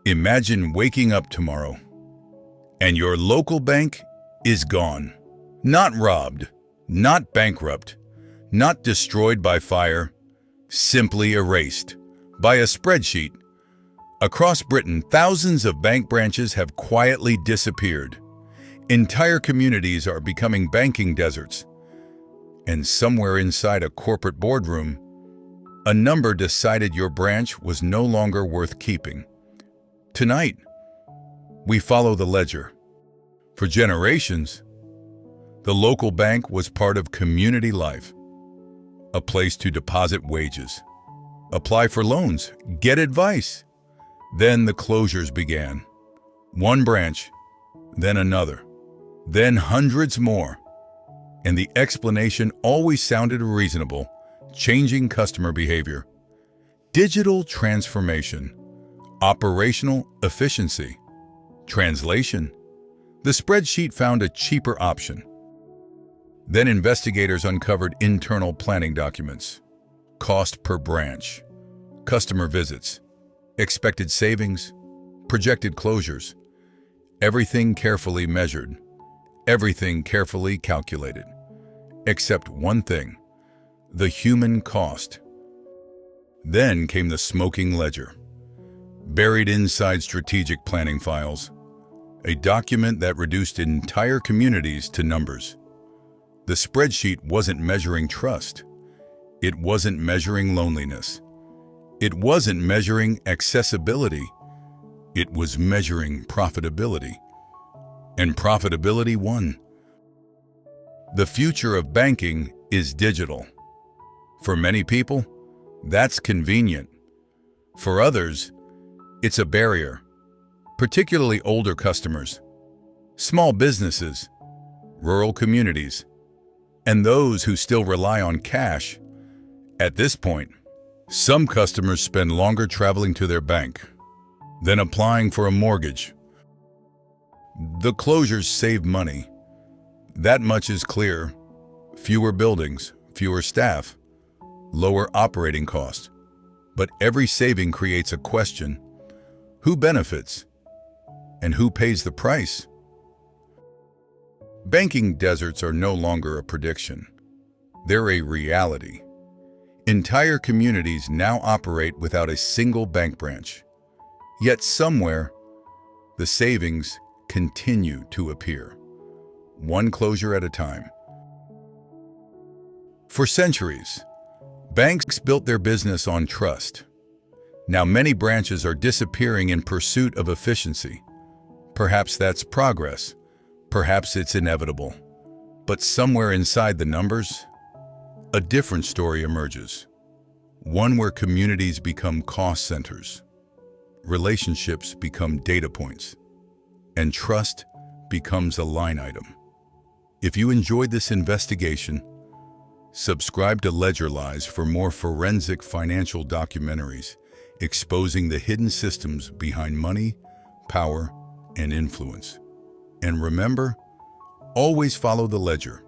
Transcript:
Imagine waking up tomorrow and your local bank is gone. Not robbed, not bankrupt, not destroyed by fire, simply erased by a spreadsheet. Across Britain, thousands of bank branches have quietly disappeared. Entire communities are becoming banking deserts. And somewhere inside a corporate boardroom, a number decided your branch was no longer worth keeping. Tonight, we follow the ledger. For generations, the local bank was part of community life, a place to deposit wages, apply for loans, get advice. Then the closures began. One branch, then another, then hundreds more. And the explanation always sounded reasonable: changing customer behavior, digital transformation, operational efficiency. Translation: the spreadsheet found a cheaper option. Then investigators uncovered internal planning documents, cost per branch, customer visits, expected savings, projected closures. Everything carefully measured, everything carefully calculated, except one thing: the human cost. Then came the smoking ledger, buried inside strategic planning files, a document that reduced entire communities to numbers. The spreadsheet wasn't measuring trust. It wasn't measuring loneliness. It wasn't measuring accessibility. It was measuring profitability. And profitability won. The future of banking is digital. For many people, that's convenient. For others, it's a barrier, particularly older customers, small businesses, rural communities, and those who still rely on cash. At this point, some customers spend longer traveling to their bank than applying for a mortgage. The closures save money. That much is clear. Fewer buildings, fewer staff, lower operating costs. But every saving creates a question: who benefits and who pays the price? Banking deserts are no longer a prediction. They're a reality. Entire communities now operate without a single bank branch. Yet somewhere, the savings continue to appear, one closure at a time. For centuries, banks built their business on trust. Now many branches are disappearing in pursuit of efficiency. Perhaps that's progress. Perhaps it's inevitable. But somewhere inside the numbers, a different story emerges. One where communities become cost centers, relationships become data points, and trust becomes a line item. If you enjoyed this investigation, subscribe to Ledger Lies for more forensic financial documentaries exposing the hidden systems behind money, power, and influence. And remember, always follow the ledger.